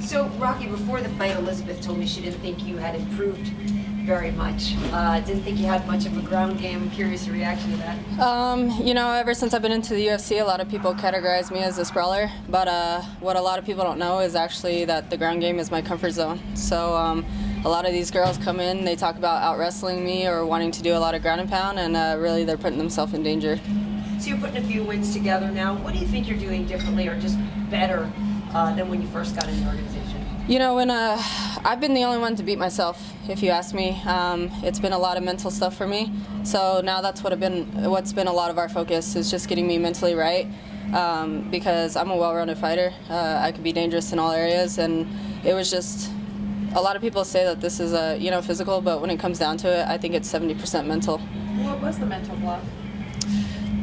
So, Rocky, before the fight, Elizabeth told me she didn't think you had improved very much. Didn't think you had much of a ground game. I'm curious your reaction to that. You know, ever since I've been into the UFC, a lot of people categorize me as a sprawler, but what a lot of people don't know is actually that the ground game is my comfort zone. So a lot of these girls come in, they talk about out-wrestling me or wanting to do a lot of ground and pound, and really they're putting themselves in danger. So you're putting a few wins together now. What do you think you're doing differently or just better than when you first got in the organization? You know, when I've been the only one to beat myself, if you ask me. It's been a lot of mental stuff for me. So now that's what's been a lot of our focus is just getting me mentally right. Because I'm a well-rounded fighter. I could be dangerous in all areas, and it was just a lot of people say that this is physical, but when it comes down to it, I think it's 70% mental. What was the mental block?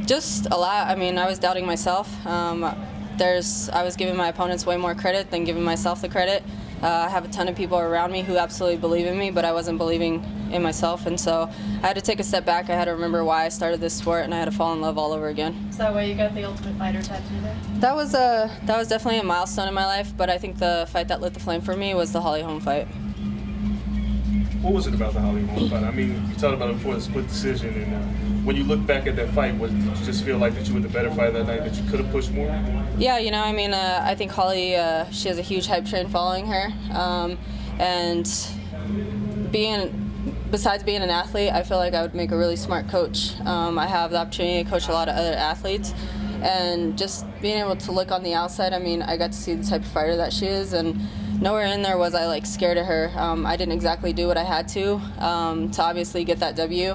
Just a lot. I mean, I was doubting myself. I was giving my opponents way more credit than giving myself the credit. I have a ton of people around me who absolutely believe in me, but I wasn't believing in myself, and so I had to take a step back. I had to remember why I started this sport, and I had to fall in love all over again. Is that why you got the Ultimate Fighter tattoo there? That was definitely a milestone in my life, but I think the fight that lit the flame for me was the Holly Holm fight. What was it about the Holly Holm fight? I mean, you talked about it before the split decision, and when you look back at that fight, did you just feel like that you were the better fighter that night, that you could have pushed more? Yeah, you know, I mean, I think Holly, she has a huge hype train following her, and besides being an athlete, I feel like I would make a really smart coach. I have the opportunity to coach a lot of other athletes, and just being able to look on the outside, I mean, I got to see the type of fighter that she is, and nowhere in there was I scared of her. I didn't exactly do what I had to obviously get that W,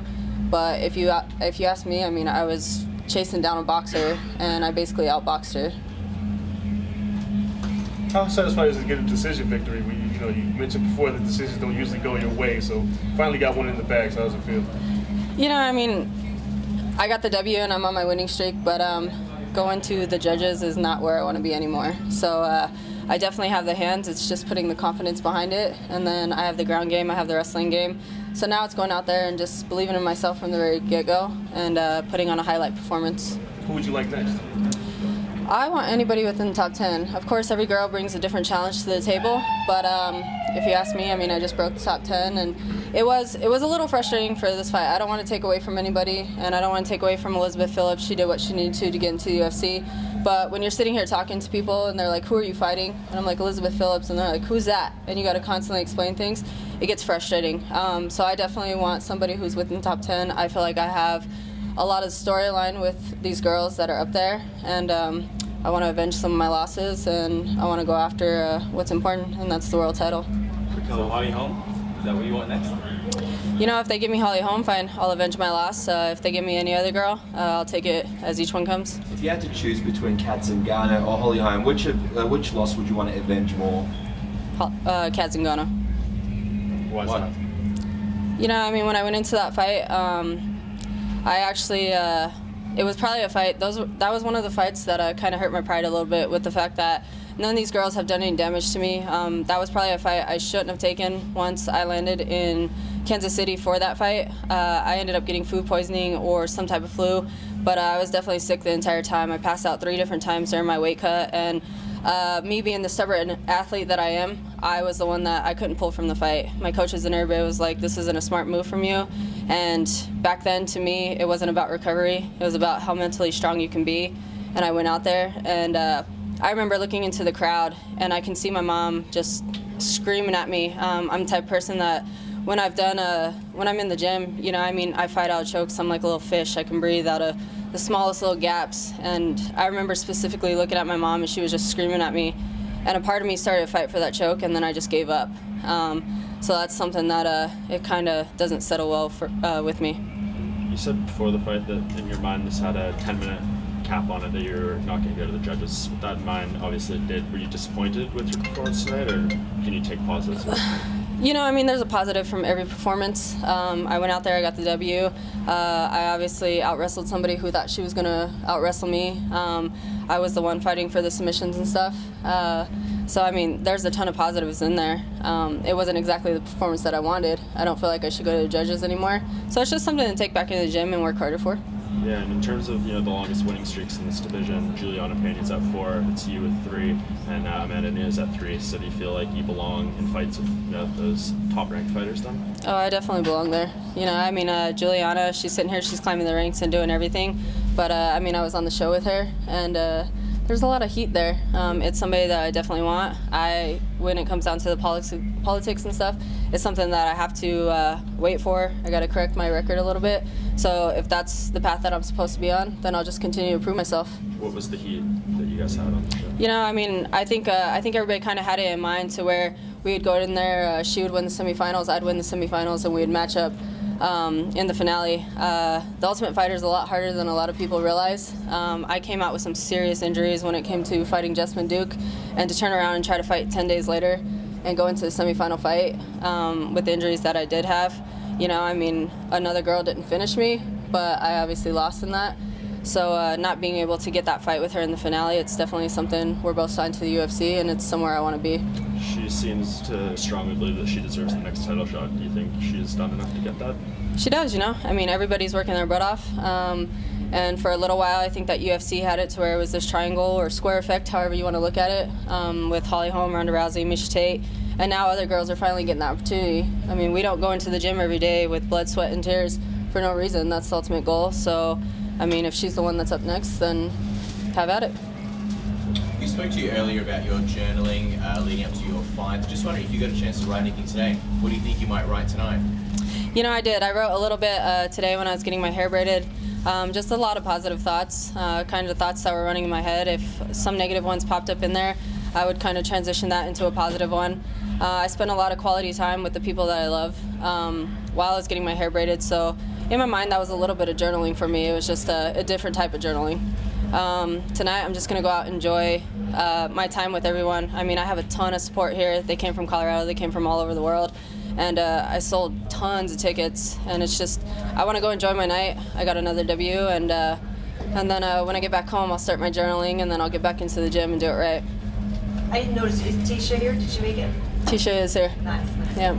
but if you ask me, I mean, I was chasing down a boxer, and I basically outboxed her. How satisfying is it to get a decision victory? You mentioned before that decisions don't usually go your way, so finally got one in the bag. So how does it feel? You know, I mean, I got the W and I'm on my winning streak, but going to the judges is not where I want to be anymore. So I definitely have the hands. It's just putting the confidence behind it, and then I have the ground game, I have the wrestling game. So now it's going out there and just believing in myself from the very get-go and putting on a highlight performance. Who would you like next? I want anybody within the top 10. Of course, every girl brings a different challenge to the table, but if you ask me, I mean, I just broke the top 10, and it was a little frustrating for this fight. I don't want to take away from anybody, and I don't want to take away from Elizabeth Phillips. She did what she needed to get into the UFC, but when you're sitting here talking to people, and they're like, who are you fighting? And I'm like, Elizabeth Phillips, and they're like, who's that? And you got to constantly explain things. It gets frustrating. So I definitely want somebody who's within the top 10. I feel like I have a lot of storyline with these girls that are up there, and I want to avenge some of my losses, and I want to go after what's important, and that's the world title. So Holly Holm, is that what you want next? You know, if they give me Holly Holm, fine, I'll avenge my loss. If they give me any other girl, I'll take it as each one comes. If you had to choose between Katzengano or Holly Holm, which loss would you want to avenge more? Katzengano. Why is that? You know, I mean, when I went into that fight, I actually, it was probably a fight. That was one of the fights that kind of hurt my pride a little bit, with the fact that none of these girls have done any damage to me. That was probably a fight I shouldn't have taken once I landed in Kansas City for that fight. I ended up getting food poisoning or some type of flu, but I was definitely sick the entire time. I passed out 3 different times during my weight cut, and me being the stubborn athlete that I am, I was the one that I couldn't pull from the fight. My coaches and everybody was like, this isn't a smart move from you. And back then, to me, it wasn't about recovery. It was about how mentally strong you can be. And I went out there, and I remember looking into the crowd, and I can see my mom just screaming at me. I'm the type of person that when I'm in the gym, you know, I mean, I fight out chokes. I'm like a little fish. I can breathe out of the smallest little gaps. And I remember specifically looking at my mom, and she was just screaming at me. And a part of me started to fight for that choke, and then I just gave up. So that's something that it kind of doesn't settle well with me. You said before the fight that in your mind this had a 10-minute cap on it, that you're not going to go to the judges. With that in mind, obviously it did. Were you disappointed with your performance tonight, or can you take positives? You know, I mean, there's a positive from every performance. I went out there, I got the W. I obviously out-wrestled somebody who thought she was going to out-wrestle me. I was the one fighting for the submissions and stuff. So, I mean, there's a ton of positives in there. It wasn't exactly the performance that I wanted. I don't feel like I should go to the judges anymore. So it's just something to take back into the gym and work harder for. Yeah, and in terms of the longest winning streaks in this division, Juliana Peña's at 4, it's you with 3, and Amanda Nunes at 3. So do you feel like you belong in fights with those top-ranked fighters then? Oh, I definitely belong there. Juliana, she's sitting here, she's climbing the ranks and doing everything. But I was on the show with her, and there's a lot of heat there. It's somebody that I definitely want. When it comes down to the politics and stuff, it's something that I have to wait for. I got to correct my record a little bit. So if that's the path that I'm supposed to be on, then I'll just continue to prove myself. What was the heat that you guys had on the show? I think everybody kind of had it in mind to where we would go in there. She would win the semifinals, I'd win the semifinals, and we would match up in the finale. The Ultimate Fighter is a lot harder than a lot of people realize. I came out with some serious injuries when it came to fighting Jessamine Duke, and to turn around and try to fight 10 days later and go into the semifinal fight with the injuries that I did have. Another girl didn't finish me, but I obviously lost in that. So not being able to get that fight with her in the finale, it's definitely something. We're both signed to the UFC, and it's somewhere I want to be. She seems to strongly believe that she deserves the next title shot. Do you think she's done enough to get that? She does, everybody's working their butt off. And for a little while, I think that UFC had it to where it was this triangle or square effect, however you want to look at it, with Holly Holm, Ronda Rousey, Miesha Tate. And now other girls are finally getting the opportunity. We don't go into the gym every day with blood, sweat, and tears for no reason. That's the ultimate goal. So, if she's the one that's up next, then have at it. We spoke to you earlier about your journaling leading up to your fights. Just wondering if you got a chance to write anything today. What do you think you might write tonight? I did. I wrote a little bit today when I was getting my hair braided. Just a lot of positive thoughts, kind of thoughts that were running in my head. If some negative ones popped up in there, I would kind of transition that into a positive one. I spent a lot of quality time with the people that I love while I was getting my hair braided. So in my mind, that was a little bit of journaling for me. It was just a different type of journaling. Tonight, I'm just going to go out and enjoy my time with everyone. I have a ton of support here. They came from Colorado. They came from all over the world. And I sold tons of tickets. And it's just, I want to go enjoy my night. I got another W. And then when I get back home, I'll start my journaling. And then I'll get back into the gym and do it right. I didn't notice, is Tisha here? Did she make it? Tisha is here. Nice. Yeah.